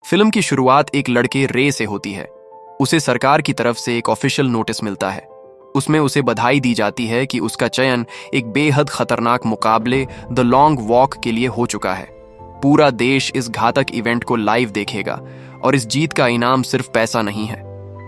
Film की शुरुआत एक लड़के रे से होती है। उसे सरकार की तरफ से एक ऑफिशियल नोटिस मिलता है। उसमें उसे बधाई दी जाती है कि उसका चयन एक बेहद खतरनाक मुकाबले द लॉन्ग वॉक के लिए हो चुका है। पूरा देश इस घातक इवेंट को लाइव देखेगा और इस जीत का इनाम सिर्फ पैसा नहीं है,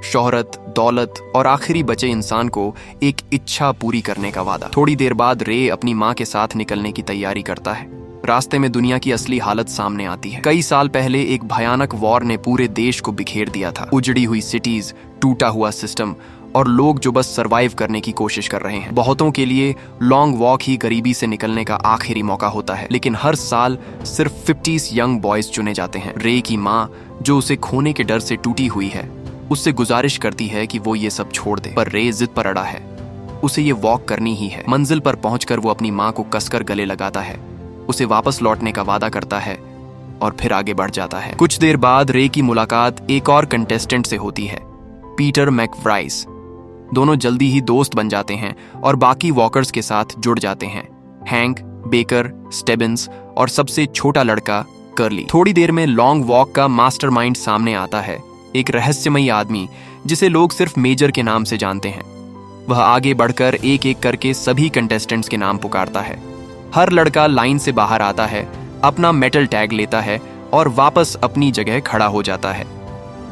शोहरत, दौलत और आखिरी बचे इंसान को एक इच्छा पूरी करने का वादा। थोड़ी देर बाद रे अपनी माँ के साथ निकलने की तैयारी करता है। रास्ते में दुनिया की असली हालत सामने आती है। कई साल पहले एक भयानक वॉर ने पूरे देश को बिखेर दिया था। उजड़ी हुई सिटीज, टूटा हुआ सिस्टम और लोग जो बस सरवाइव करने की कोशिश कर रहे हैं। बहुतों के लिए लॉन्ग वॉक ही गरीबी से निकलने का आखिरी मौका होता है, लेकिन हर साल सिर्फ 50 यंग बॉयज चुने जाते हैं। रे की माँ, जो उसे खोने के डर से टूटी हुई है, उससे गुजारिश करती है कि वो ये सब छोड़ दे, पर रे जिद पर अड़ा है। उसे ये वॉक करनी ही है। मंजिल पर पहुंचकर वो अपनी माँ को कसकर गले लगाता है, उसे वापस लौटने का वादा करता है और फिर आगे बढ़ जाता है। कुछ देर बाद रे की मुलाकात एक और कंटेस्टेंट से होती है, पीटर मैकव्राइस। दोनों जल्दी ही दोस्त बन जाते हैं और बाकी वॉकर्स के साथ जुड़ जाते हैं, हैंक, बेकर, स्टेबिंस और सबसे छोटा लड़का कर्ली। थोड़ी देर में लॉन्ग वॉक का मास्टरमाइंड सामने आता है, एक रहस्यमयी आदमी जिसे लोग सिर्फ मेजर के नाम से जानते हैं। वह आगे बढ़कर एक एक करके सभी कंटेस्टेंट्स के नाम पुकारता है। हर लड़का लाइन से बाहर आता है, अपना मेटल टैग लेता है और वापस अपनी जगह खड़ा हो जाता है।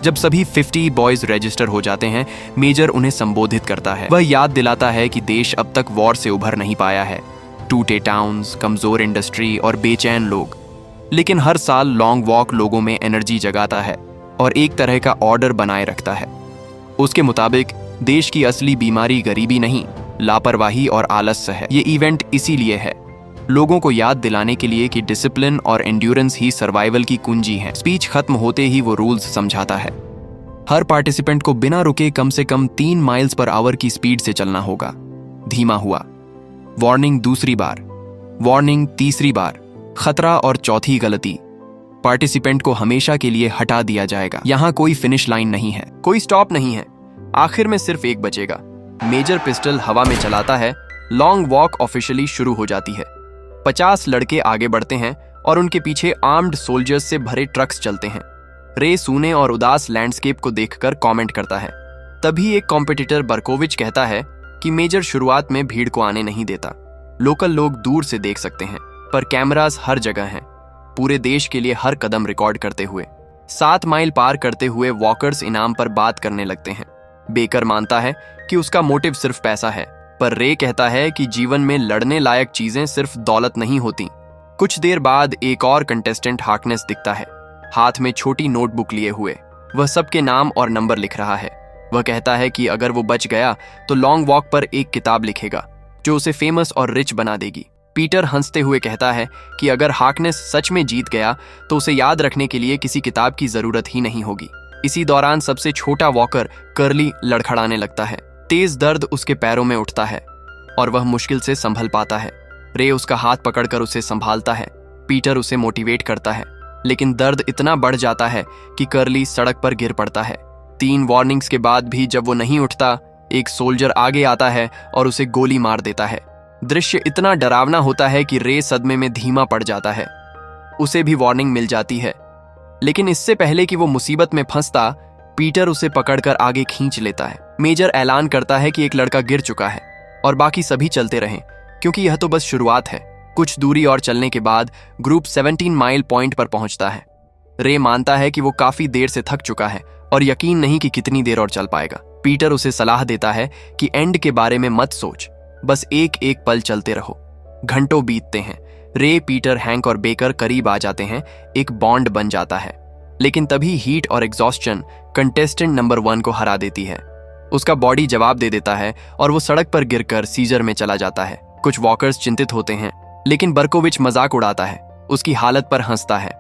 जब सभी 50 बॉयज रजिस्टर हो जाते हैं, मेजर उन्हें संबोधित करता है। वह याद दिलाता है कि देश अब तक वॉर से उभर नहीं पाया है, टूटे टाउन्स, कमजोर इंडस्ट्री और बेचैन लोग। लेकिन हर साल लॉन्ग वॉक लोगों में एनर्जी जगाता है और एक तरह का ऑर्डर बनाए रखता है। उसके मुताबिक देश की असली बीमारी गरीबी नहीं, लापरवाही और आलस्य है। ये इवेंट इसीलिए है, लोगों को याद दिलाने के लिए कि डिसिप्लिन और एंड्योरेंस ही सर्वाइवल की कुंजी है। स्पीच खत्म होते ही वो रूल्स समझाता है। हर पार्टिसिपेंट को बिना रुके कम से कम 3 माइल्स पर आवर की स्पीड से चलना होगा। धीमा हुआ, वार्निंग दूसरी बार, वार्निंग तीसरी बार, खतरा और चौथी गलती, पार्टिसिपेंट को हमेशा के लिए हटा दिया जाएगा। यहाँ कोई फिनिश लाइन नहीं है, कोई स्टॉप नहीं है, आखिर में सिर्फ एक बचेगा। मेजर पिस्टल हवा में चलाता है, लॉन्ग वॉक ऑफिशियली शुरू हो जाती है। 50 लड़के आगे बढ़ते हैं और उनके पीछे आर्म्ड सोल्जर्स से भरे ट्रक्स चलते हैं। रे सूने और उदास लैंडस्केप को देखकर कमेंट करता है। तभी एक कॉम्पिटिटर बर्कोविच कहता है कि मेजर शुरुआत में भीड़ को आने नहीं देता। लोकल लोग दूर से देख सकते हैं, पर कैमरास हर जगह हैं, पूरे देश के लिए हर कदम रिकॉर्ड करते हुए। 7 माइल पार करते हुए वॉकर्स इनाम पर बात करने लगते हैं। बेकर मानता है कि उसका मोटिव सिर्फ पैसा है, पर रे कहता है कि जीवन में लड़ने लायक चीजें सिर्फ दौलत नहीं होती। कुछ देर बाद एक और कंटेस्टेंट हार्कनेस दिखता है, हाथ में छोटी नोटबुक लिए हुए। वह सबके नाम और नंबर लिख रहा है। वह कहता है कि अगर वो बच गया तो लॉन्ग वॉक पर एक किताब लिखेगा जो उसे फेमस और रिच बना देगी। पीटर हंसते हुए कहता है कि अगर हार्कनेस सच में जीत गया तो उसे याद रखने के लिए किसी किताब की जरूरत ही नहीं होगी। इसी दौरान सबसे छोटा वॉकर कर्ली लड़खड़ाने लगता है। तेज दर्द उसके पैरों में उठता है और वह मुश्किल से संभल पाता है। रे उसका हाथ पकड़कर उसे संभालता है। पीटर उसे मोटिवेट करता है, लेकिन दर्द इतना बढ़ जाता है कि कर्ली सड़क पर गिर पड़ता है। 3 वार्निंग्स के बाद भी जब वो नहीं उठता, एक सोल्जर आगे आता है और उसे गोली मार देता है। दृश्य इतना डरावना होता है कि रे सदमे में धीमा पड़ जाता है। उसे भी वार्निंग मिल जाती है, लेकिन इससे पहले कि वो मुसीबत में फंसता, पीटर उसे पकड़कर आगे खींच लेता है। मेजर ऐलान करता है कि एक लड़का गिर चुका है और बाकी सभी चलते रहें, क्योंकि यह तो बस शुरुआत है। कुछ दूरी और चलने के बाद ग्रुप 17 माइल पॉइंट पर पहुंचता है। रे मानता है कि वो काफी देर से थक चुका है और यकीन नहीं कि कितनी देर और चल पाएगा। पीटर उसे सलाह देता है कि एंड के बारे में मत सोच, बस एक एक पल चलते रहो। घंटों बीतते हैं। रे, पीटर, हैंक और बेकर करीब आ जाते हैं। एक बॉन्ड बन जाता है, लेकिन तभी हीट और एग्जॉस्शन कंटेस्टेंट नंबर 1 को हरा देती है। उसका बॉडी जवाब दे देता है और वो सड़क पर गिरकर सीजर में चला जाता है। कुछ वॉकर्स चिंतित होते हैं, लेकिन बर्कोविच मजाक उड़ाता है, उसकी हालत पर हंसता है।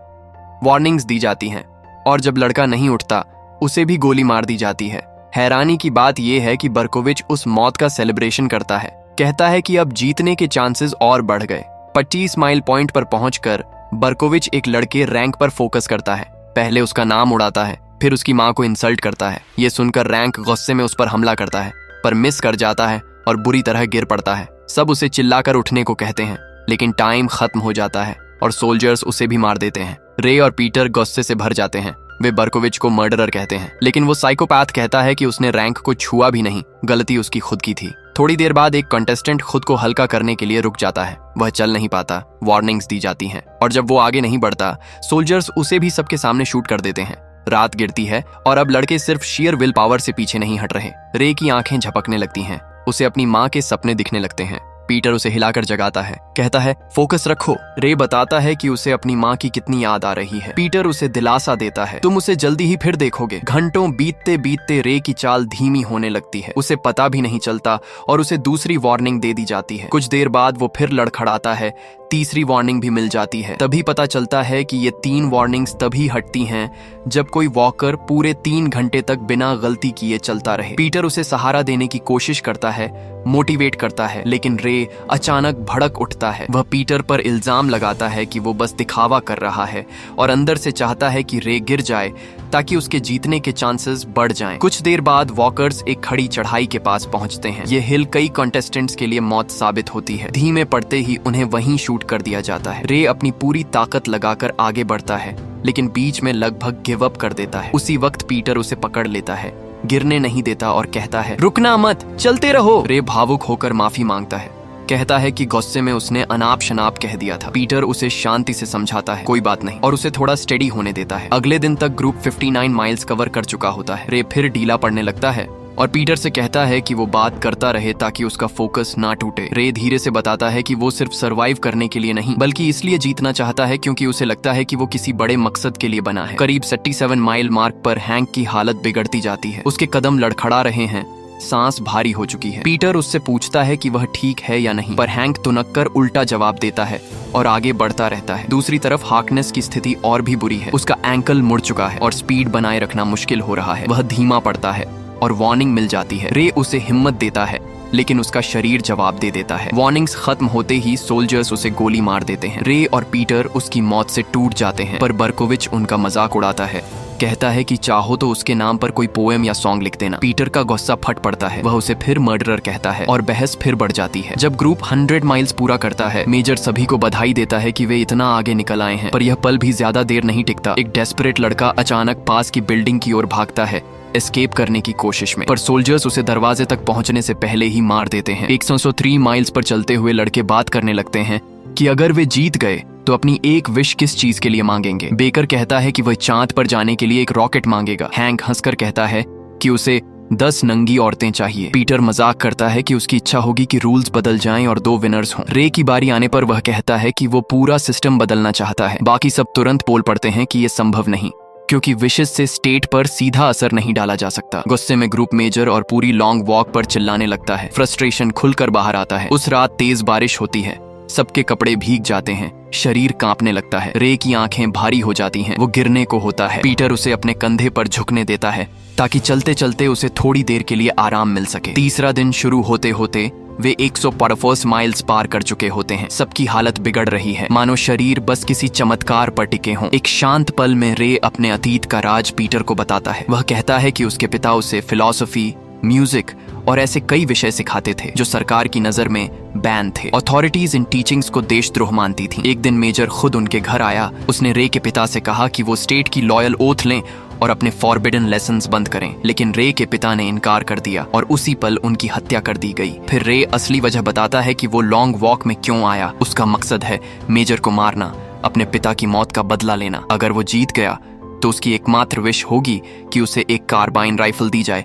वार्निंग्स दी जाती हैं और जब लड़का नहीं उठता, उसे भी गोली मार दी जाती है। हैरानी की बात यह है कि बर्कोविच उस मौत का सेलिब्रेशन करता है, कहता है कि अब जीतने के चांसेस और बढ़ गए। 25 माइल पॉइंट पर पहुंचकर बर्कोविच एक लड़के रैंक पर फोकस करता है। पहले उसका नाम उड़ाता है, फिर उसकी माँ को इंसल्ट करता है। ये सुनकर रैंक गुस्से में उस पर हमला करता है, पर मिस कर जाता है और बुरी तरह गिर पड़ता है। सब उसे चिल्लाकर उठने को कहते हैं, लेकिन टाइम खत्म हो जाता है और सोल्जर्स उसे भी मार देते हैं। रे और पीटर गुस्से से भर जाते हैं वे बर्कोविच को मर्डरर कहते हैं, लेकिन वो साइकोपैथ कहता है कि उसने रैंक को छुआ भी नहीं, गलती उसकी खुद की थी। थोड़ी देर बाद एक कंटेस्टेंट खुद को हल्का करने के लिए रुक जाता है। वह चल नहीं पाता, वार्निंग्स दी जाती हैं, और जब वो आगे नहीं बढ़ता, सोल्जर्स उसे भी सबके सामने शूट कर देते हैं। रात गिरती है और अब लड़के सिर्फ शेयर विल पावर से पीछे नहीं हट रहे। रे की आंखें झपकने लगती हैं, उसे अपनी माँ के सपने दिखने लगते हैं। पीटर उसे हिलाकर जगाता है, कहता है फोकस रखो। रे बताता है कि उसे अपनी माँ की कितनी याद आ रही है। पीटर उसे दिलासा देता है, तुम उसे जल्दी ही फिर देखोगे। घंटों बीतते बीतते रे की चाल धीमी होने लगती है, उसे पता भी नहीं चलता और उसे दूसरी वार्निंग दे दी जाती है। कुछ देर बाद वो फिर लड़खड़ाता है, तीसरी वार्निंग भी मिल जाती है। तभी पता चलता है कि ये 3 वार्निंग्स तभी हटती हैं जब कोई वॉकर पूरे 3 घंटे तक बिना गलती किए चलता रहे। पीटर उसे सहारा देने की कोशिश करता है, मोटिवेट करता है, लेकिन रे अचानक भड़क उठता है। वह पीटर पर इल्जाम लगाता है कि वो बस दिखावा कर रहा है और अंदर से चाहता है कि रे गिर जाए ताकि उसके जीतने के चांसेस बढ़ जाएं। कुछ देर बाद वॉकर्स एक खड़ी चढ़ाई के पास पहुंचते हैं। ये हिल कई कंटेस्टेंट्स के लिए मौत साबित होती है। धीमे पड़ते ही उन्हें वहीं शूट कर दिया जाता है। रे अपनी पूरी ताकत लगाकर आगे बढ़ता है, लेकिन बीच में लगभग गिव अप कर देता है। उसी वक्त पीटर उसे पकड़ लेता है, गिरने नहीं देता और कहता है रुकना मत, चलते रहो। रे भावुक होकर माफी मांगता है, कहता है कि गुस्से में उसने अनाप शनाप कह दिया था। पीटर उसे शांति से समझाता है कोई बात नहीं और उसे थोड़ा स्टेडी होने देता है। अगले दिन तक ग्रुप 59 माइल्स कवर कर चुका होता है। रे फिर ढीला पड़ने लगता है और पीटर से कहता है कि वो बात करता रहे ताकि उसका फोकस ना टूटे। रे धीरे से बताता है कि वो सिर्फ सरवाइव करने के लिए नहीं बल्कि इसलिए जीतना चाहता है क्योंकि उसे लगता है कि वो किसी बड़े मकसद के लिए बना है। करीब 67 माइल मार्क पर हैंक की हालत बिगड़ती जाती है। उसके कदम लड़खड़ा रहे हैं, सांस भारी हो चुकी है। पीटर उससे पूछता है कि वह ठीक है या नहीं, पर हैंक तुनक कर उल्टा जवाब देता है और आगे बढ़ता रहता है। दूसरी तरफ हार्कनेस की स्थिति और भी बुरी है। उसका एंकल मुड़ चुका है और स्पीड बनाए रखना मुश्किल हो रहा है। वह धीमा पड़ता है और वार्निंग मिल जाती है। रे उसे हिम्मत देता है, लेकिन उसका शरीर जवाब दे देता है। वार्निंग्स खत्म होते ही सोल्जर्स उसे गोली मार देते हैं। रे और पीटर उसकी मौत से टूट जाते हैं, पर बर्कोविच उनका मजाक उड़ाता है, कहता है कि चाहो तो उसके नाम पर कोई पोएम या सॉन्ग लिख देना। पीटर का गुस्सा फट पड़ता है, वह उसे फिर मर्डरर कहता है और बहस फिर बढ़ जाती है। जब ग्रुप 100 माइल्स पूरा करता है, मेजर सभी को बधाई देता है कि वे इतना आगे निकल आए हैं, पर यह पल भी ज्यादा देर नहीं टिकता। एक डेस्परेट लड़का अचानक पास की बिल्डिंग की ओर भागता है, एस्केप करने की कोशिश में, पर सोल्जर्स उसे दरवाजे तक पहुंचने से पहले ही मार देते हैं। 103 माइल्स पर चलते हुए लड़के बात करने लगते हैं कि अगर वे जीत गए तो अपनी एक विश किस चीज के लिए मांगेंगे। बेकर कहता है कि वह चांद पर जाने के लिए एक रॉकेट मांगेगा। हैंक हंसकर कहता है कि उसे 10 नंगी औरतें चाहिए। पीटर मजाक करता है कि उसकी इच्छा होगी कि रूल्स बदल जाएं और 2 विनर्स हों। रे की बारी आने पर वह कहता है कि वो पूरा सिस्टम बदलना चाहता है। बाकी सब तुरंत बोल पड़ते हैं कि ये संभव नहीं, क्योंकि विशेष से स्टेट पर सीधा असर नहीं डाला जा सकता। गुस्से में ग्रुप मेजर और पूरी लॉन्ग वॉक पर चिल्लाने लगता है। फ्रस्ट्रेशन खुलकर बाहर आता है। उस रात तेज बारिश होती है, सबके कपड़े भीग जाते हैं, शरीर कांपने लगता है। रे की आंखें भारी हो जाती हैं, वो गिरने को होता है। पीटर उसे अपने कंधे पर झुकने देता है ताकि चलते चलते उसे थोड़ी देर के लिए आराम मिल सके। तीसरा दिन शुरू होते होते वे 145 माइल्स पार कर चुके होते हैं। सबकी हालत बिगड़ रही है, मानो शरीर बस किसी चमत्कार पर टिके हों। एक शांत पल में रे अपने अतीत का राज पीटर को बताता है। वह कहता है कि उसके पिता उसे फिलॉसफी, म्यूजिक और ऐसे कई विषय सिखाते थे जो सरकार की नजर में बैन थे। अथॉरिटीज इन टीचिंग्स को देशद्रोह मानती थी। एक दिन मेजर खुद उनके घर आया। उसने रे के पिता से कहा कि वो स्टेट की लॉयल ओथ लें और अपने फॉरबिडन लेसन्स बंद करें, लेकिन रे के पिता ने इनकार कर दिया और उसी पल उनकी हत्या कर दी गई। फिर रे असली वजह बताता है कि वो लॉन्ग वॉक में क्यों आया। उसका मकसद है मेजर को मारना, अपने पिता की मौत का बदला लेना। अगर वो जीत गया तो उसकी एकमात्र विश होगी कि उसे एक कार्बाइन राइफल दी जाए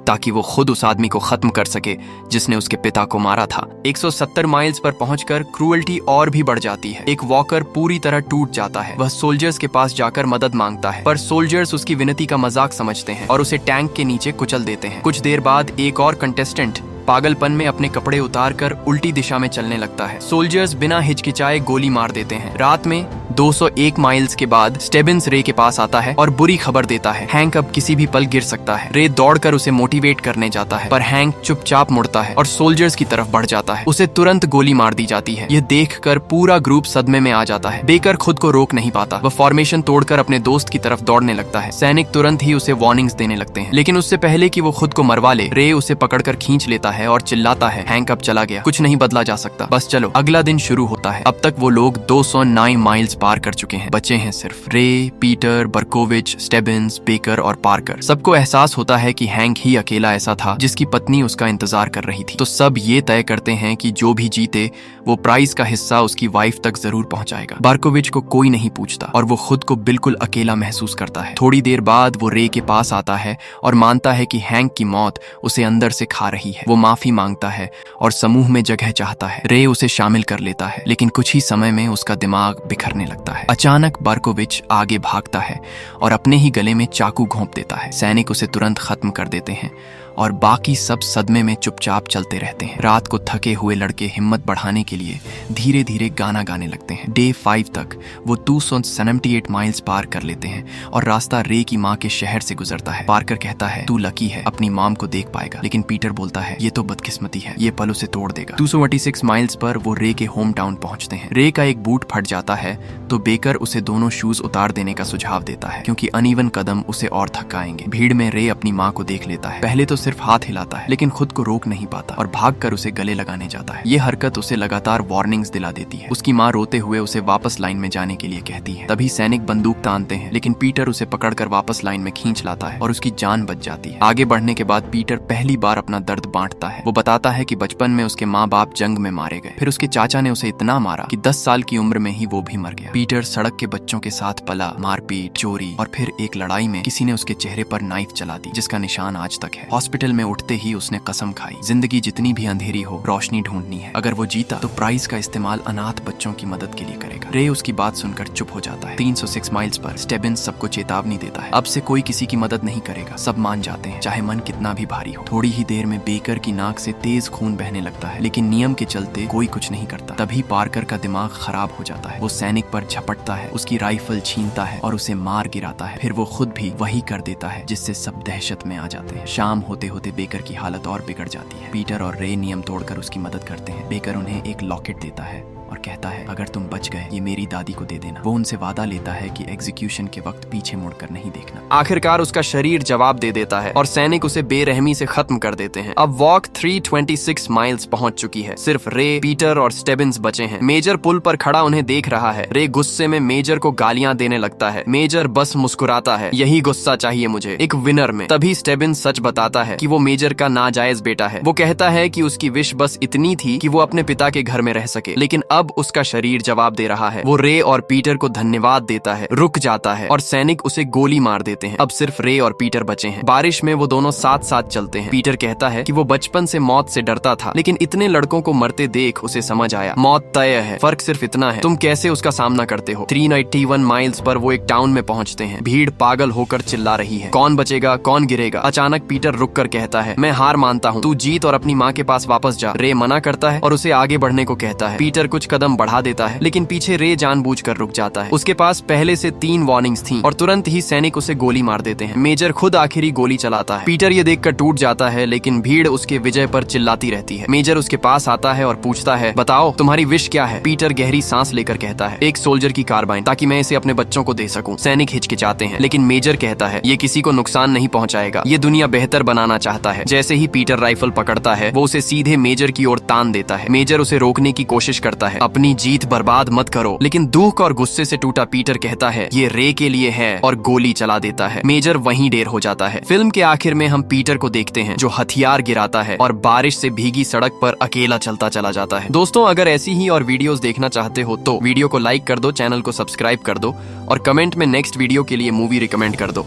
ताकि वो खुद उस आदमी को खत्म कर सके जिसने उसके पिता को मारा था। 170 माइल्स पर पहुंचकर क्रूअल्टी और भी बढ़ जाती है। एक वॉकर पूरी तरह टूट जाता है। वह सोल्जर्स के पास जाकर मदद मांगता है, पर सोल्जर्स उसकी विनती का मजाक समझते हैं और उसे टैंक के नीचे कुचल देते हैं। कुछ देर बाद एक और कंटेस्टेंट पागलपन में अपने कपड़े उतारकर उल्टी दिशा में चलने लगता है। सोल्जर्स बिना हिचकिचाए गोली मार देते हैं। रात में 201 माइल्स के बाद स्टेबिन्स रे के पास आता है और बुरी खबर देता है, हैंक अब किसी भी पल गिर सकता है। रे दौड़कर उसे मोटिवेट करने जाता है, पर हैंक चुपचाप मुड़ता है और सोल्जर्स की तरफ बढ़ जाता है। उसे तुरंत गोली मार दी जाती है। यह देखकर पूरा ग्रुप सदमे में आ जाता है। बेकर खुद को रोक नहीं पाता। वह फॉर्मेशन तोड़कर अपने दोस्त की तरफ दौड़ने लगता है। सैनिक तुरंत ही उसे वार्निंग्स देने लगते हैं, लेकिन उससे पहले कि वो खुद को मरवा ले, रे उसे पकड़कर खींच लेता है है और चिल्लाता है, हैंक अब चला गया, कुछ नहीं बदला जा सकता, बस चलो। अगला दिन शुरू होता है। अब तक वो लोग 209 माइल्स पार कर चुके हैं। बचे हैं सिर्फ रे, पीटर, बर्कोविच, स्टेबिन्स, बेकर और पार्कर। सबको एहसास होता है कि हैंक ही अकेला ऐसा था जिसकी पत्नी उसका इंतजार कर रही थी। तो सब ये तय करते हैं कि जो भी जीते वो प्राइज का हिस्सा उसकी वाइफ तक जरूर पहुंचाएगा। बर्कोविच को कोई नहीं पूछता और वो खुद को बिल्कुल अकेला महसूस करता है। थोड़ी देर बाद वो रे के पास आता है और मानता है कि हैंक की मौत उसे अंदर से खा रही है। वो माफी मांगता है और समूह में जगह चाहता है। रे उसे शामिल कर लेता है, लेकिन कुछ ही समय में उसका दिमाग बिखरने लगता है। अचानक बर्कोविच आगे भागता है और अपने ही गले में चाकू घोंप देता है। सैनिक उसे तुरंत खत्म कर देते हैं और बाकी सब सदमे में चुपचाप चलते रहते हैं। रात को थके हुए लड़के हिम्मत बढ़ाने के लिए धीरे धीरे गाना गाने लगते हैं। डे 5 तक वो 278 माइल्स पार कर लेते हैं और रास्ता रे की माँ के शहर से गुजरता है। पार्कर कहता है, तू लकी है, अपनी मॉम को देख पाएगा। लेकिन पीटर बोलता है, ये तो बदकिस्मती है, ये पल उसे तोड़ देगा। 286 माइल्स पर वो रे के होम टाउन पहुंचते हैं। रे का एक बूट फट जाता है तो बेकर उसे दोनों शूज उतार देने का सुझाव देता है, क्योंकि अनइवन कदम उसे और थकाएंगे। भीड़ में रे अपनी माँ को देख लेता है। पहले तो सिर्फ हाथ हिलाता है, लेकिन खुद को रोक नहीं पाता और भागकर उसे गले लगाने जाता है। ये हरकत उसे लगातार वार्निंग्स दिला देती है। उसकी माँ रोते हुए उसे वापस लाइन में जाने के लिए कहती है। तभी सैनिक बंदूक तानते हैं, लेकिन पीटर उसे पकड़कर वापस लाइन में खींच लाता है और उसकी जान बच जाती है। आगे बढ़ने के बाद पीटर पहली बार अपना दर्द बांटता है। वो बताता है कि बचपन में उसके माँ बाप जंग में मारे गए, फिर उसके चाचा ने उसे इतना मारा कि 10 साल की उम्र में ही वो भी मर गया। पीटर सड़क के बच्चों के साथ पला, मारपीट, चोरी और फिर एक लड़ाई में किसी ने उसके चेहरे पर नाइफ चला दी, जिसका निशान आज तक है। हॉस्पिटल में उठते ही उसने कसम खाई, जिंदगी जितनी भी अंधेरी हो, रोशनी ढूंढनी है। अगर वो जीता तो प्राइज का इस्तेमाल अनाथ बच्चों की मदद के लिए करेगा। रे उसकी बात सुनकर चुप हो जाता है। 306 माइल्स पर स्टेबिन्स सबको चेतावनी देता है, अब से कोई किसी की मदद नहीं करेगा। सब मान जाते हैं, चाहे मन कितना भी भारी हो। थोड़ी ही देर में बेकर की नाक से तेज खून बहने लगता है, लेकिन नियम के चलते कोई कुछ नहीं करता। तभी पार्कर का दिमाग खराब हो जाता है। वो सैनिक पर झपटता है, उसकी राइफल छीनता है और उसे मार गिराता है। फिर वो खुद भी वही कर देता है, जिससे सब दहशत में आ जाते हैं। शाम होते होते बेकर की हालत और बिगड़ जाती है। पीटर और रे नियम तोड़कर उसकी मदद करते हैं। बेकर उन्हें एक लॉकेट देता है और कहता है, अगर तुम बच गए ये मेरी दादी को दे देना। वो उनसे वादा लेता है कि एग्जीक्यूशन के वक्त पीछे मुड़कर नहीं देखना। आखिरकार उसका शरीर जवाब दे देता है और सैनिक उसे बेरहमी से खत्म कर देते हैं। अब वॉक 326 माइल्स पहुंच चुकी है। सिर्फ रे, पीटर और स्टेबिन्स बचे हैं। मेजर पुल पर खड़ा उन्हें देख रहा है। रे गुस्से में मेजर को गालियां देने लगता है। मेजर बस मुस्कुराता है, यही गुस्सा चाहिए मुझे, एक विनर में। तभी स्टेबिन्स सच बताता है कि वो मेजर का नाजायज बेटा है। वो कहता है कि उसकी विश बस इतनी थी कि वो अपने पिता के घर में रह सके, लेकिन अब उसका शरीर जवाब दे रहा है। वो रे और पीटर को धन्यवाद देता है, रुक जाता है और सैनिक उसे गोली मार देते हैं। अब सिर्फ रे और पीटर बचे हैं। बारिश में वो दोनों साथ साथ चलते हैं। पीटर कहता है कि वो बचपन से मौत से डरता था, लेकिन इतने लड़कों को मरते देख उसे समझ आया, मौत तय है, फर्क सिर्फ इतना है तुम कैसे उसका सामना करते हो। 391 माइल्स पर वो एक टाउन में पहुंचते हैं। भीड़ पागल होकर चिल्ला रही है, कौन बचेगा, कौन गिरेगा। अचानक पीटर रुक कर कहता है, मैं हार मानता हूँ, तू जीत और अपनी माँ के पास वापस जा। रे मना करता है और उसे आगे बढ़ने को कहता है। पीटर कुछ कदम बढ़ा देता है, लेकिन पीछे रे जानबूझकर रुक जाता है। उसके पास पहले से 3 वार्निंग्स थीं और तुरंत ही सैनिक उसे गोली मार देते हैं। मेजर खुद आखिरी गोली चलाता है। पीटर ये देखकर टूट जाता है, लेकिन भीड़ उसके विजय पर चिल्लाती रहती है। मेजर उसके पास आता है और पूछता है, बताओ तुम्हारी विश क्या है। पीटर गहरी सांस लेकर कहता है, एक सोल्जर की कार्बाइन, ताकि मैं इसे अपने बच्चों को दे सकूं। सैनिक हिचकिचाते हैं, लेकिन मेजर कहता है, ये किसी को नुकसान नहीं पहुंचाएगा, ये दुनिया बेहतर बनाना चाहता है। जैसे ही पीटर राइफल पकड़ता है, वो उसे सीधे मेजर की ओर तान देता है। मेजर उसे रोकने की कोशिश करता है, अपनी जीत बर्बाद मत करो, लेकिन दुख और गुस्से से टूटा पीटर कहता है, ये रे के लिए है, और गोली चला देता है। मेजर वहीं ढेर हो जाता है। फिल्म के आखिर में हम पीटर को देखते हैं, जो हथियार गिराता है और बारिश से भीगी सड़क पर अकेला चलता चला जाता है। दोस्तों, अगर ऐसी ही और वीडियोस देखना चाहते हो तो वीडियो को लाइक कर दो, चैनल को सब्सक्राइब कर दो और कमेंट में नेक्स्ट वीडियो के लिए मूवी रिकमेंड कर दो।